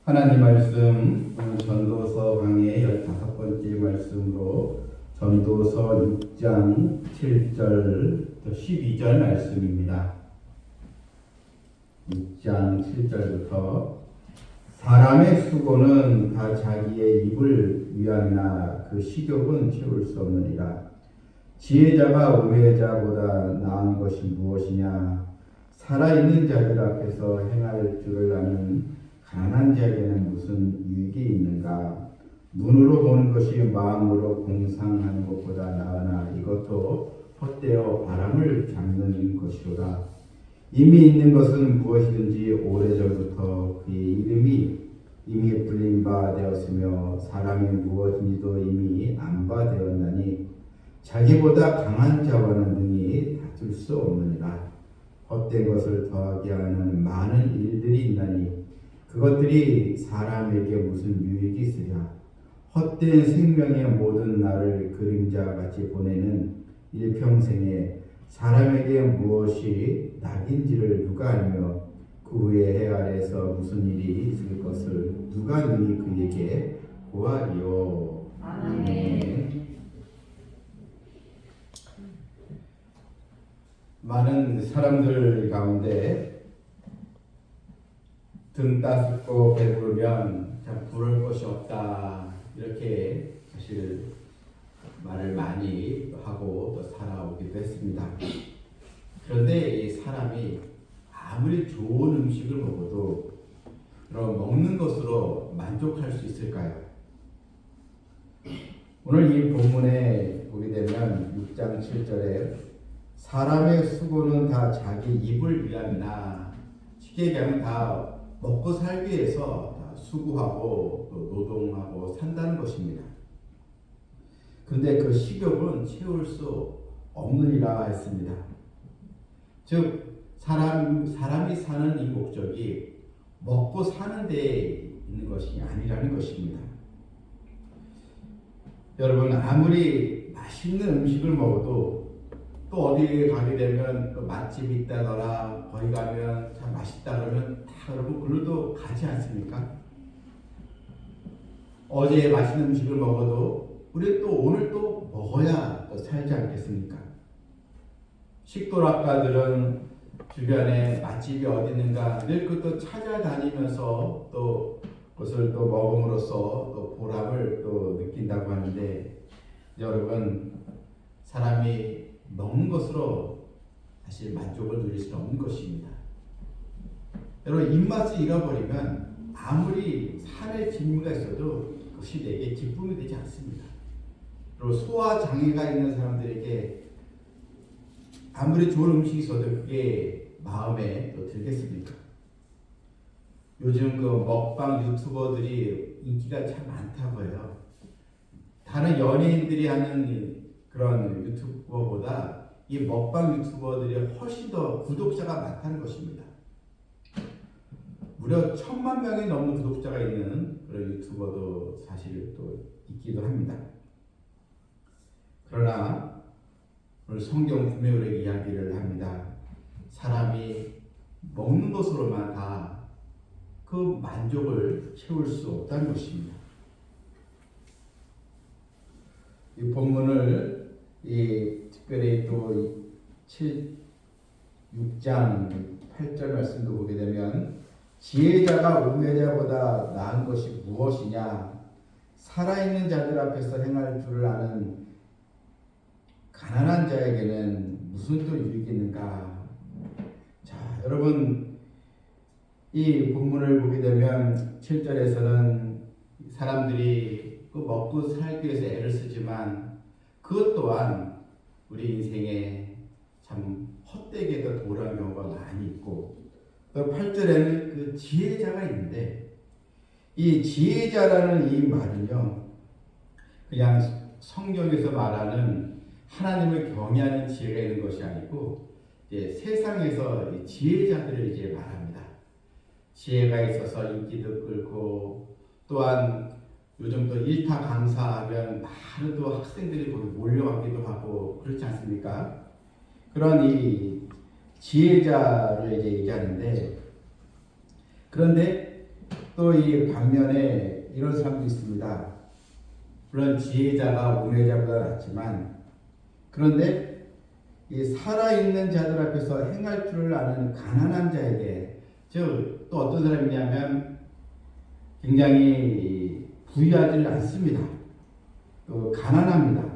하나님 말씀 오늘 전도서 강의 15번째 말씀으로 전도서 6장 7절 12절 말씀입니다. 6장 7절부터 사람의 수고는 다 자기의 입을 위함이나 그 식욕은 채울 수 없느니라. 지혜자가 우매자보다 나은 것이 무엇이냐? 살아있는 자들 앞에서 행할 줄을 아는 가난한 자에게는 무슨 유익이 있는가? 눈으로 보는 것이 마음으로 공상하는 것보다 나으나 이것도 헛되어 바람을 잡는 것이로다. 이미 있는 것은 무엇이든지 오래전부터 그의 이름이 이미 불린 바 되었으며 사람이 무엇인지도 이미 안 바 되었나니 자기보다 강한 자와는 능히 다툴 수 없느니라. 헛된 것을 더하게 하는 많은 일들이 있나니 그것들이 사람에게 무슨 유익이 있으랴. 헛된 생명의 모든 날을 그림자같이 보내는 일평생에 사람에게 무엇이 낙인지를 누가 알며 그 후에 해 아래에서 무슨 일이 있을 것을 누가 능히 그에게 고하리요. 아멘. 많은 사람들 가운데 등 따숩고 배부르면 참 부러울 것이 없다, 이렇게 사실 말을 많이 하고 또 살아오기도 했습니다. 그런데 이 사람이 아무리 좋은 음식을 먹어도 그럼 먹는 것으로 만족할 수 있을까요? 오늘 이 본문에 보게 되면 6장 7절에 사람의 수고는 다 자기 입을 위함이나, 쉽게 얘기하면 다 먹고 살기 위해서 수고하고 또 노동하고 산다는 것입니다. 그런데 그 식욕은 채울 수 없느니라 했습니다. 즉 사람이 사는 이 목적이 먹고 사는 데 있는 것이 아니라는 것입니다. 여러분, 아무리 맛있는 음식을 먹어도 또 어디에 가게 되면 또 맛집이 있다더라, 거기 가면 참 맛있다 그러면 다 여러분 글로도 가지 않습니까? 어제 맛있는 음식을 먹어도 우리 또 오늘 또 먹어야 또 살지 않겠습니까? 식도락가들은 주변에 맛집이 어디 있는가 늘 그것도 찾아다니면서 또 그것을 또 먹음으로써 또 보람을 또 느낀다고 하는데, 여러분, 사람이 먹는 것으로 사실 만족을 누릴 수는 없는 것입니다. 여러분, 입맛을 잃어버리면 아무리 산에 진미가 있어도 그것이 내게 기쁨이 되지 않습니다. 그리고 소화 장애가 있는 사람들에게 아무리 좋은 음식이 있어도 그게 마음에 또 들겠습니까? 요즘 그 먹방 유튜버들이 인기가 참 많다고 해요. 다른 연예인들이 하는 그런 유튜버보다 이 먹방 유튜버들이 훨씬 더 구독자가 많다는 것입니다. 무려 1000만 명이 넘는 구독자가 있는 그런 유튜버도 사실 또 있기도 합니다. 그러나 오늘 성경 구매율의 이야기를 합니다. 사람이 먹는 것으로만 다 그 만족을 채울 수 없다는 것입니다. 이 본문을 특별히 또 6장 8절 말씀도 보게 되면 지혜자가 우매자보다 나은 것이 무엇이냐? 살아있는 자들 앞에서 행할 줄을 아는 가난한 자에게는 무슨 또 유익이 있는가? 자, 여러분, 이 본문을 보게 되면 7절에서는 사람들이 그 먹고 살기 위해서 애를 쓰지만 그것 또한 우리 인생에 참 헛되게 돌아온 경우가 많이 있고, 또 8절에는 그 지혜자가 있는데, 이 지혜자라는 이 말은요, 그냥 성경에서 말하는 하나님을 경외하는 지혜가 있는 것이 아니고 이제 세상에서 이 지혜자들을 이제 말합니다. 지혜가 있어서 인기도 끌고, 또한 요즘 또 일타 강사하면 많은 또 학생들이 거기 몰려가기도 하고 그렇지 않습니까? 그런 이 지혜자를 이제 얘기하는데, 그런데 또 이 반면에 이런 사람도 있습니다. 물론 지혜자가 우매자보다 낫지만, 그런데 이 살아있는 자들 앞에서 행할 줄을 아는 가난한 자에게, 즉 또 어떤 사람이냐면 굉장히 부유하지 않습니다. 또 가난합니다.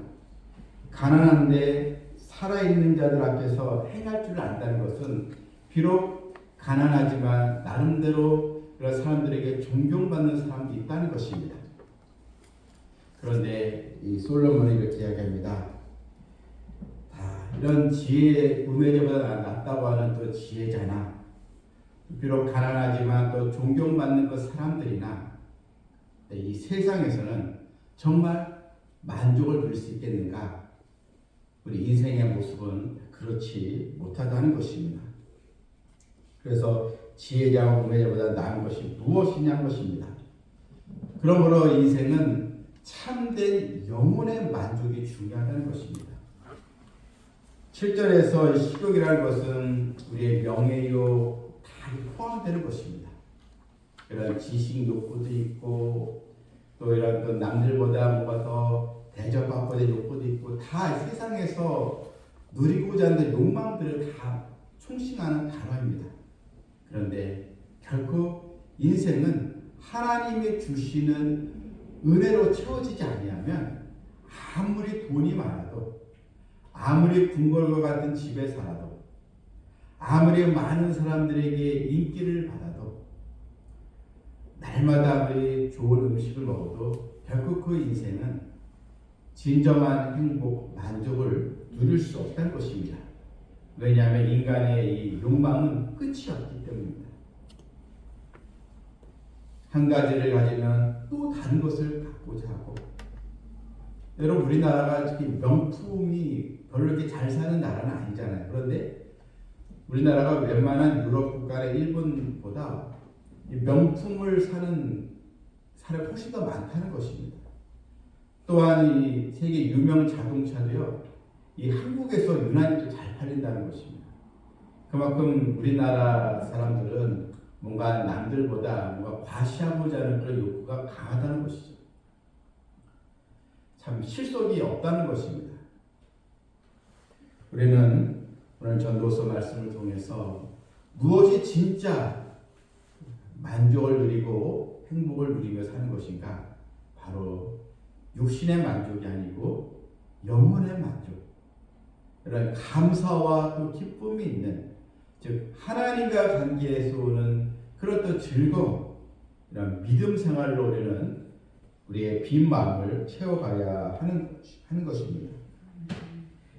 가난한데 살아있는 자들 앞에서 행할 줄을 안다는 것은 비록 가난하지만 나름대로 그런 사람들에게 존경받는 사람도 있다는 것입니다. 그런데 이 솔로몬이 이렇게 이야기합니다. 이런 지혜, 우매자보다 낫다고 하는 또 지혜자나, 비록 가난하지만 또 존경받는 그 사람들이나 이 세상에서는 정말 만족을 누릴 수 있겠는가? 우리 인생의 모습은 그렇지 못하다는 것입니다. 그래서 지혜자와 우매자보다 나은 것이 무엇이냐는 것입니다. 그러므로 인생은 참된 영혼의 만족이 중요하다는 것입니다. 7절에서 식욕이라는 것은 우리의 명예욕 다 포함되는 것입니다. 이런 지식 욕구도 있고, 또 이런 또 남들보다 뭔가 더 대접받고 된 욕구도 있고, 다 세상에서 누리고자 하는 욕망들을 다 총칭하는 단어입니다. 그런데 결국 인생은 하나님이 주시는 은혜로 채워지지 아니하면 아무리 돈이 많아도, 아무리 궁궐과 같은 집에 살아도, 아무리 많은 사람들에게 인기를 받아도, 날마다 아무리 좋은 음식을 먹어도 결국 그 인생은 진정한 행복, 만족을 누릴 수 없다는 것입니다. 왜냐하면 인간의 이 욕망은 끝이 없기 때문입니다. 한 가지를 가지면 또 다른 것을 갖고자 하고, 여러분 우리나라가 특히 명품이 별로 이렇게 잘 사는 나라는 아니잖아요. 그런데 우리나라가 웬만한 유럽 국가의 일본보다 이 명품을 사는 사람이 훨씬 더 많다는 것입니다. 또한 이 세계 유명 자동차도요, 이 한국에서 유난히 또 잘 팔린다는 것입니다. 그만큼 우리나라 사람들은 뭔가 남들보다 뭔가 과시하고자 하는 그런 욕구가 강하다는 것이죠. 참 실속이 없다는 것입니다. 우리는 오늘 전도서 말씀을 통해서 무엇이 진짜 만족을 누리고 행복을 누리며 사는 것인가? 바로 육신의 만족이 아니고 영혼의 만족, 이런 감사와 또 기쁨이 있는, 즉 하나님과 관계에서 오는 그런 또 즐거움, 이런 믿음 생활로 우리는 우리의 빈 마음을 채워가야 하는 것입니다.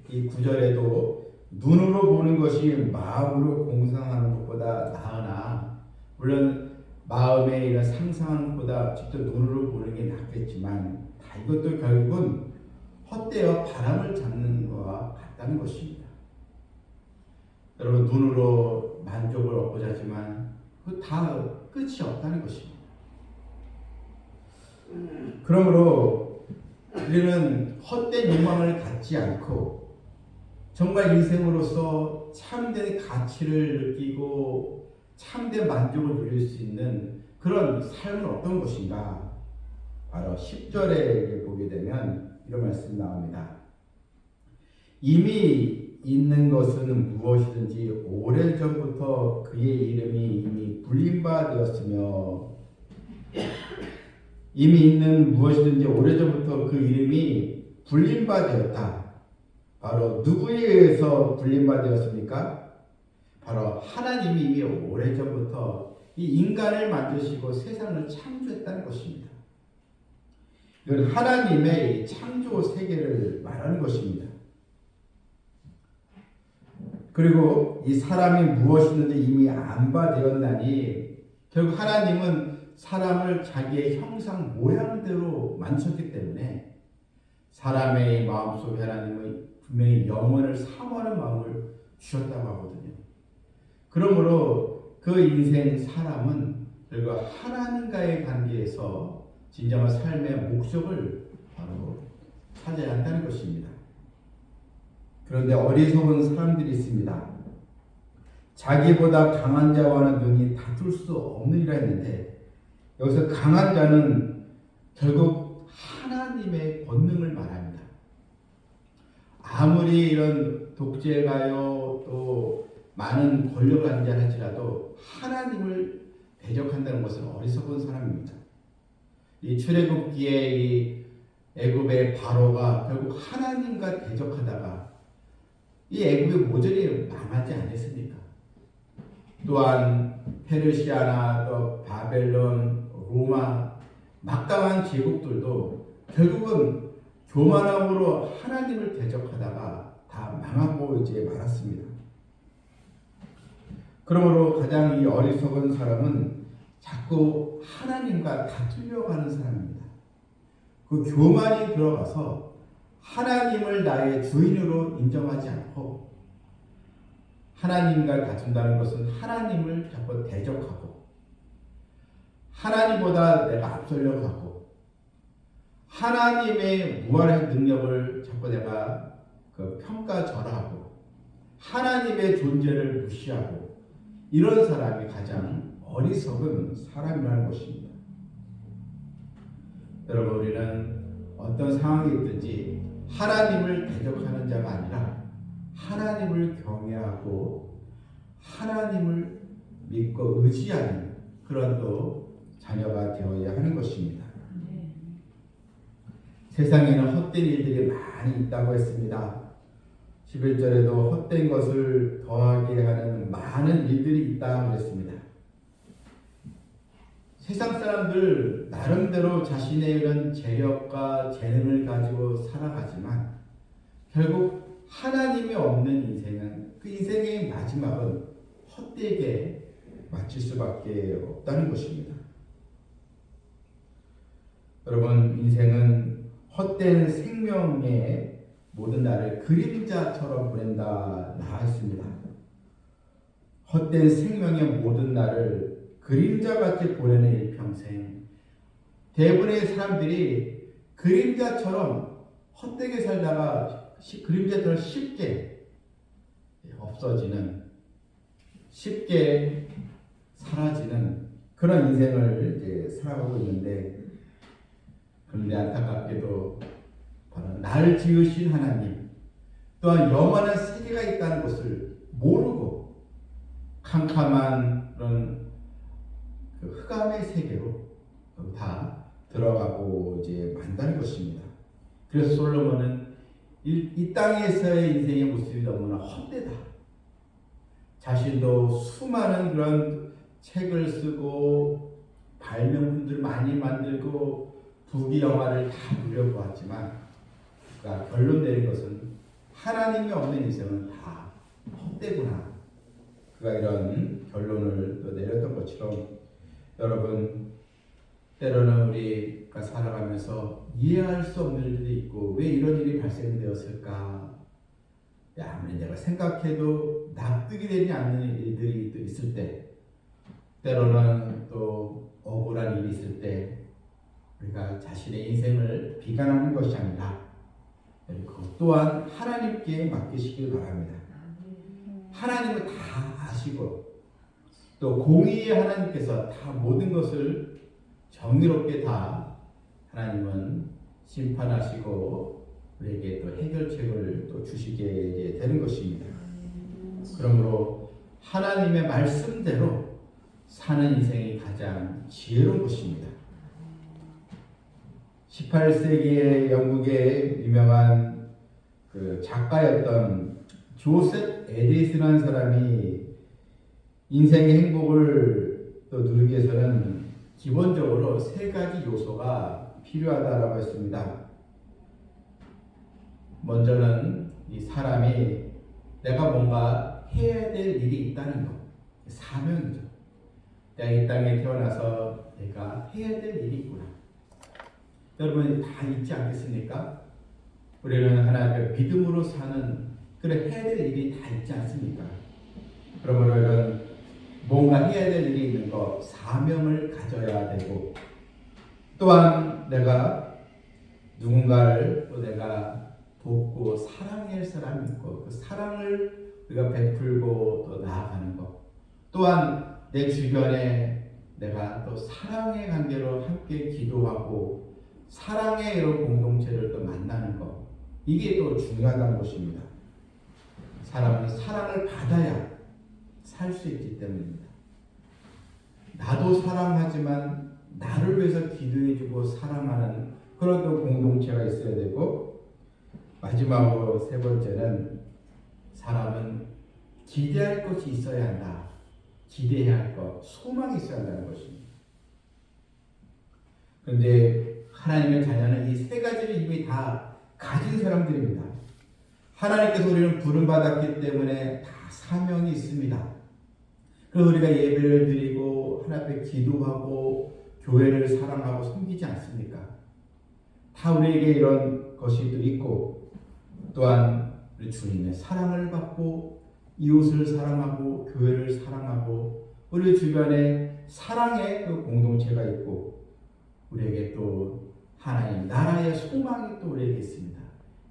이 9절에도 눈으로 보는 것이 마음으로 공상하는 것보다 나으나, 물론 마음에 이런 상상하는 것보다 직접 눈으로 보는 게 낫겠지만, 다 이것도 결국은 헛되어 바람을 잡는 것과 같다는 것입니다. 여러분 눈으로 만족을 얻고자 하지만 그 다 끝이 없다는 것입니다. 그러므로 우리는 헛된 욕망을 갖지 않고 정말 인생으로서 참된 가치를 느끼고 참된 만족을 누릴 수 있는 그런 삶은 어떤 것인가? 바로 10절에 보게 되면 이런 말씀이 나옵니다. 이미 있는 것은 무엇이든지 오래전부터 그의 이름이 이미 불린 바 되었으며, 이미 있는 무엇이든지 오래전부터 그 이름이 불린 바 되었다. 바로 누구에 의해서 불린 바 되었습니까? 바로 하나님이 이미 오래전부터 이 인간을 만드시고 세상을 창조했다는 것입니다. 이건 하나님의 창조 세계를 말하는 것입니다. 그리고 이 사람이 무엇이든지 이미 안바되었나니, 결국 하나님은 사람을 자기의 형상 모양대로 만드셨기 때문에 사람의 마음속에 하나님은 분명히 영원을 사모하는 마음을 주셨다고 하거든요. 그러므로 그 인생 사람은 결국 하나님과의 관계에서 진정한 삶의 목적을 바로 찾아야 한다는 것입니다. 그런데 어리석은 사람들이 있습니다. 자기보다 강한 자와는 능히 다툴 수 없느니라 했는데, 여기서 강한 자는 결국 하나님의 권능을 말합니다. 아무리 이런 독재가요 또 많은 권력을 한다 할지라도 하나님을 대적한다는 것은 어리석은 사람입니다. 이 출애굽기에 이 애굽의 바로가 결국 하나님과 대적하다가 이 애굽의 모전이 망하지 않았습니까? 또한 페르시아나 또 바벨론, 로마 막강한 제국들도 결국은 교만함으로 하나님을 대적하다가 다 망하고 이제 말았습니다. 그러므로 가장 이 어리석은 사람은 자꾸 하나님과 다투려고 하는 사람입니다. 그 교만이 들어가서 하나님을 나의 주인으로 인정하지 않고 하나님과 다툰다는 것은 하나님을 자꾸 대적하고 하나님보다 내가 앞서려고 하고 하나님의 무한한 능력을 자꾸 내가 평가절하하고 하나님의 존재를 무시하고 이런 사람이 가장 어리석은 사람이라는 것입니다. 여러분, 우리는 어떤 상황이 있든지 하나님을 대적하는 자가 아니라 하나님을 경외하고 하나님을 믿고 의지하는 그런 또 자녀가 되어야 하는 것입니다. 세상에는 헛된 일들이 많이 있다고 했습니다. 11절에도 헛된 것을 더하게 하는 많은 일들이 있다고 그랬습니다. 세상 사람들 나름대로 자신의 이런 재력과 재능을 가지고 살아가지만 결국 하나님이 없는 인생은 그 인생의 마지막은 헛되게 마칠 수밖에 없다는 것입니다. 여러분, 인생은 헛된 생명의 모든 날을 그림자처럼 보낸다 나왔습니다. 헛된 생명의 모든 날을 그림자같이 보내는 일평생. 대부분의 사람들이 그림자처럼 헛되게 살다가 그림자처럼 쉽게 없어지는, 쉽게 사라지는 그런 인생을 이제 살아가고 있는데, 그런데 안타깝게도 바로 나를 지으신 하나님, 또한 영원한 세계가 있다는 것을 모르고 캄캄한 그런 그 흑암의 세계로 다 들어가고 이제 만다는 것입니다. 그래서 솔로몬은 이 땅에서의 인생의 모습이 너무나 헛되다. 자신도 수많은 그런 책을 쓰고 발명품들 많이 만들고 부귀영화를 다 누려보았지만 그가 결론 내린 것은 하나님이 없는 인생은 다 헛되구나. 그가 이런 결론을 또 내렸던 것처럼 여러분, 때로는 우리가 살아가면서 이해할 수 없는 일들이 있고 왜 이런 일이 발생되었을까? 아무리 내가 생각해도 납득이 되지 않는 일들이 또 있을 때, 때로는 또 억울한 일이 있을 때 우리가 자신의 인생을 비관하는 것이 아니라 그것 또한 하나님께 맡기시길 바랍니다. 하나님은 다 아시고 또 공의의 하나님께서 다 모든 것을 정의롭게 다 하나님은 심판하시고 우리에게 또 해결책을 또 주시게 되는 것입니다. 그러므로 하나님의 말씀대로 사는 인생이 가장 지혜로운 것입니다. 18세기의 영국의 유명한 그 작가였던 조셉 에디슨이라는 사람이 인생의 행복을 또 누리기 위해서는 기본적으로 세 가지 요소가 필요하다라고 했습니다. 먼저는 이 사람이 내가 뭔가 해야 될 일이 있다는 것, 사명이죠. 내가 이 땅에 태어나서 내가 해야 될 일이 있구나. 여러분 다 있지 않겠습니까? 우리는 하나님의 믿음으로 사는 그런 해야 될 일이 다 있지 않습니까? 그러므로 이런 뭔가 해야 될 일이 있는 것, 사명을 가져야 되고 또한 내가 누군가를 또 내가 돕고 사랑해야 할 사람이 있고 그 사랑을 우리가 베풀고 또 나아가는 것, 또한 내 주변에 내가 또 사랑의 관계로 함께 기도하고 사랑의 이런 공동체를 또 만나는 것, 이게 또 중요하다는 것입니다. 사람은 사랑을 받아야 살 수 있기 때문입니다. 나도 사랑하지만 나를 위해서 기도해주고 사랑하는 그런 또 공동체가 있어야 되고, 마지막으로 세 번째는 사람은 기대할 것이 있어야 한다. 기대해야 할 것, 소망이 있어야 한다는 것입니다. 그런데 하나님의 자녀는 이 세 가지를 이미 다 가진 사람들입니다. 하나님께서 우리는 부름받았기 때문에 다 사명이 있습니다. 그래서 우리가 예배를 드리고 하나님 앞에 기도하고 교회를 사랑하고 섬기지 않습니까? 다 우리에게 이런 것이 있고, 또한 우리 주님의 사랑을 받고 이웃을 사랑하고 교회를 사랑하고 우리 주변에 사랑의 그 공동체가 있고, 우리에게 또 하나님 나라의 소망이 또 우리에게 있습니다.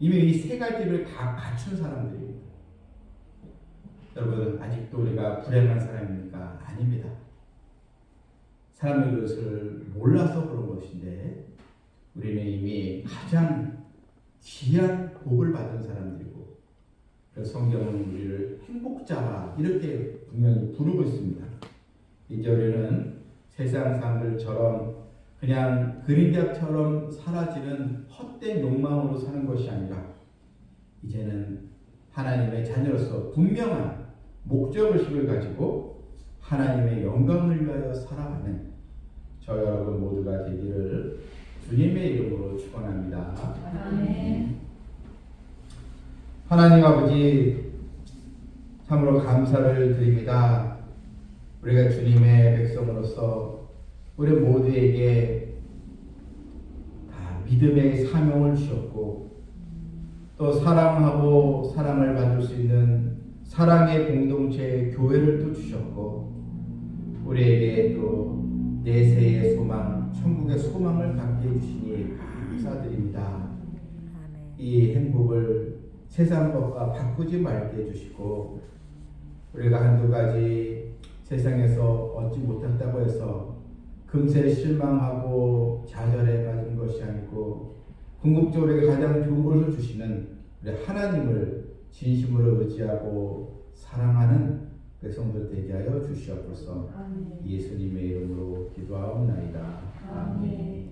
이미 이 세 가지를 다 갖춘 사람들입니다. 여러분, 아직도 우리가 불행한 사람입니까? 아닙니다. 사람들이 그것을 몰라서 그런 것인데, 우리는 이미 가장 귀한 복을 받은 사람들이고, 그래서 성경은 우리를 행복자라 이렇게 분명히 부르고 있습니다. 이제 우리는 세상 사람들처럼 그냥 그림자처럼 사라지는 헛된 욕망으로 사는 것이 아니라, 이제는 하나님의 자녀로서 분명한 목적의식을 가지고 하나님의 영광을 위하여 살아가는 저 여러분 모두가 되기를 주님의 이름으로 축원합니다. 아멘. 하나님 아버지, 참으로 감사를 드립니다. 우리가 주님의 백성으로서 우리 모두에게 다 믿음의 사명을 주셨고, 또 사랑하고 사랑을 받을 수 있는 사랑의 공동체 교회를 또 주셨고, 우리에게 또 내세의 소망, 천국의 소망을 갖게 해주시니 감사드립니다. 이 행복을 세상 것과 바꾸지 말게 해주시고, 우리가 한두 가지 세상에서 얻지 못했다고 해서 금세 실망하고 좌절해 빠진 것이 아니고, 궁극적으로 가장 좋은 것을 주시는 우리 하나님을 진심으로 의지하고 사랑하는 백성들 되게 하여 주시옵소서. 예수님의 이름으로 기도하옵나이다. 아멘.